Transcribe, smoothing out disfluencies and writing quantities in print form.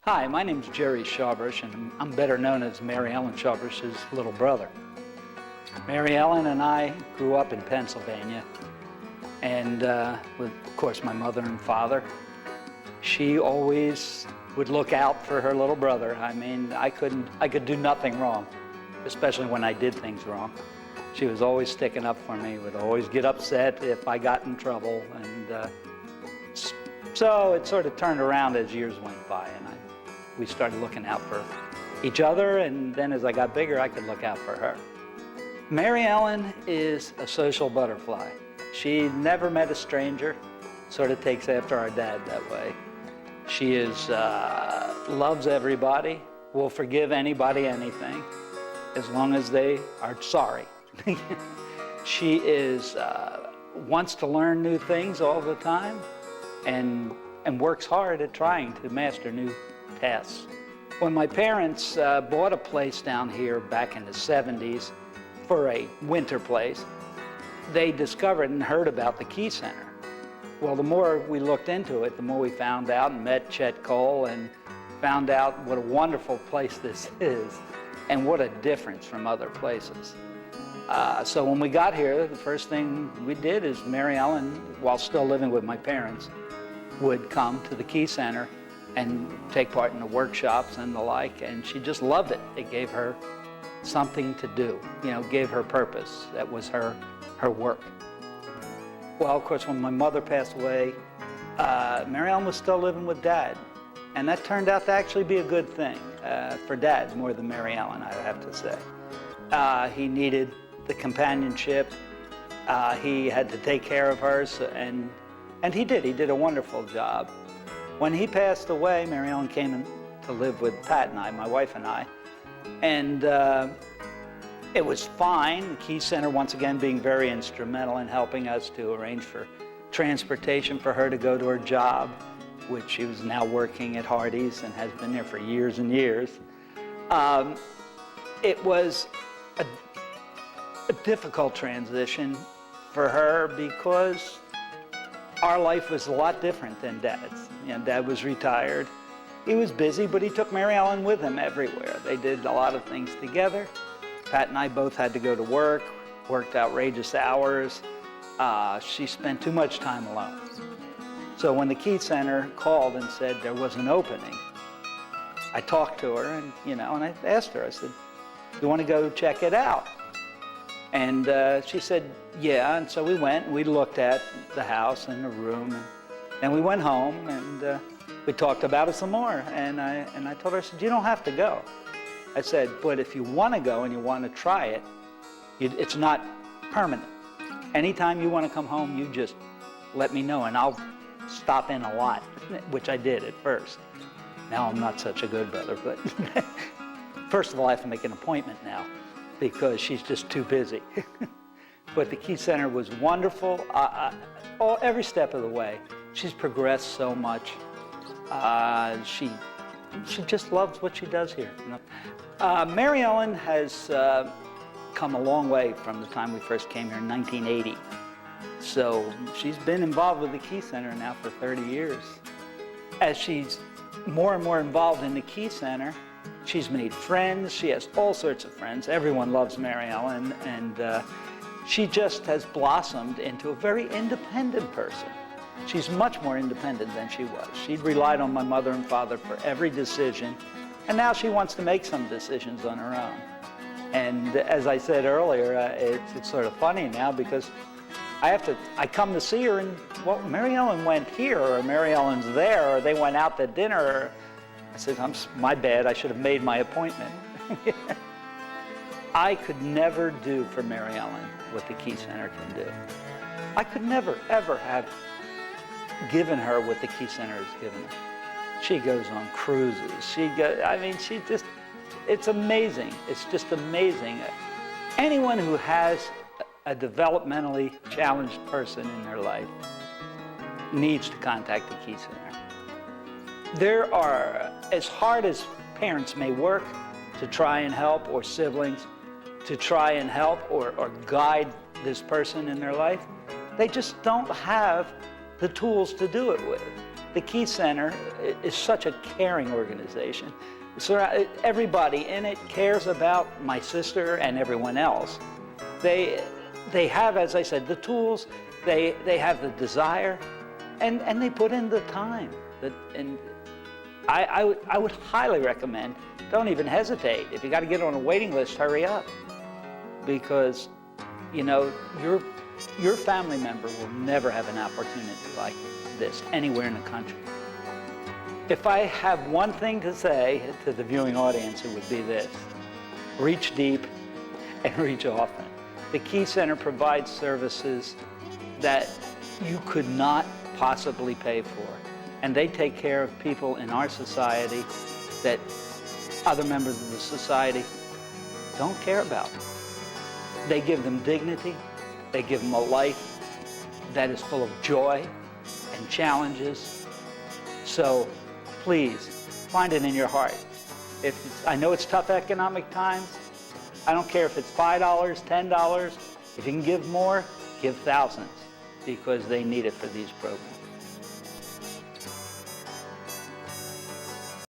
Hi, my name's Gerry Schabrush, and I'm better known as Mary Ellen Schabrush's little brother. Mary Ellen and I grew up in Pennsylvania, and with, of course, my mother and father. She always would look out for her little brother. I mean, I could do nothing wrong, especially when I did things wrong. She was always sticking up for me, would always get upset if I got in trouble, and so it sort of turned around as years went by, and we started looking out for each other, and then as I got bigger, I could look out for her. Mary Ellen is a social butterfly. She never met a stranger, sort of takes after our dad that way. She loves everybody, will forgive anybody anything, as long as they are sorry. She wants to learn new things all the time, and works hard at trying to master new tasks. When my parents bought a place down here back in the 70s for a winter place, they discovered and heard about the Key Center. Well, the more we looked into it, the more we found out and met Chet Cole and found out what a wonderful place this is and what a difference from other places. So when we got here, the first thing we did is Mary Ellen, while still living with my parents, would come to the Key Center and take part in the workshops and the like, and she just loved it. It gave her something to do, gave her purpose. That was her work. Well, of course, when my mother passed away, Mary Ellen was still living with Dad, and that turned out to actually be a good thing for Dad more than Mary Ellen, I have to say. He needed the companionship. He had to take care of her, and he did. He did a wonderful job. When he passed away, Mary Ellen came to live with Pat and I, my wife and I, and it was fine. The Key Center, once again, being very instrumental in helping us to arrange for transportation for her to go to her job, which she was now working at Hardee's and has been there for years and years. It was a difficult transition for her because our life was a lot different than Dad's. Dad was retired. He was busy, but he took Mary Ellen with him everywhere. They did a lot of things together. Pat and I both had to go to work, worked outrageous hours. She spent too much time alone. So when the Key Center called and said there was an opening, I talked to her and I asked her, I said, "You want to go check it out?" And she said, yeah, and so we went and we looked at the house and the room, and then we went home and we talked about it some more, and I told her, I said, "You don't have to go." I said, "But if you want to go and you want to try it, it's not permanent. Anytime you want to come home, you just let me know and I'll stop in a lot," which I did at first. Now I'm not such a good brother, but first of all, I have to make an appointment now, because she's just too busy. But the Key Center was wonderful, every step of the way. She's progressed so much. She just loves what she does here. Mary Ellen has come a long way from the time we first came here in 1980. So she's been involved with the Key Center now for 30 years. As she's more and more involved in the Key Center, she's made friends. She has all sorts of friends. Everyone loves Mary Ellen, and she just has blossomed into a very independent person. She's much more independent than she was. She'd relied on my mother and father for every decision, and now she wants to make some decisions on her own. And as I said earlier, it's sort of funny now because I come to see her and, well, Mary Ellen went here, or Mary Ellen's there, or they went out to dinner. I said, my bad, I should have made my appointment. I could never do for Mary Ellen what the Key Center can do. I could never, ever have given her what the Key Center has given her. She goes on cruises. It's amazing. It's just amazing. Anyone who has a developmentally challenged person in their life needs to contact the Key Center. There are, as hard as parents may work to try and help, or siblings to try and help or guide this person in their life, they just don't have the tools to do it with. The Key Center is such a caring organization. So everybody in it cares about my sister and everyone else. They have, as I said, the tools, they have the desire, and they put in the time. And I would highly recommend, don't even hesitate. If you got to get on a waiting list, hurry up. Because, you know, your family member will never have an opportunity like this anywhere in the country. If I have one thing to say to the viewing audience, it would be this: reach deep and reach often. The Key Center provides services that you could not possibly pay for. And they take care of people in our society that other members of the society don't care about. They give them dignity. They give them a life that is full of joy and challenges. So please, find it in your heart. I know it's tough economic times. I don't care if it's $5, $10. If you can give more, give thousands, because they need it for these programs.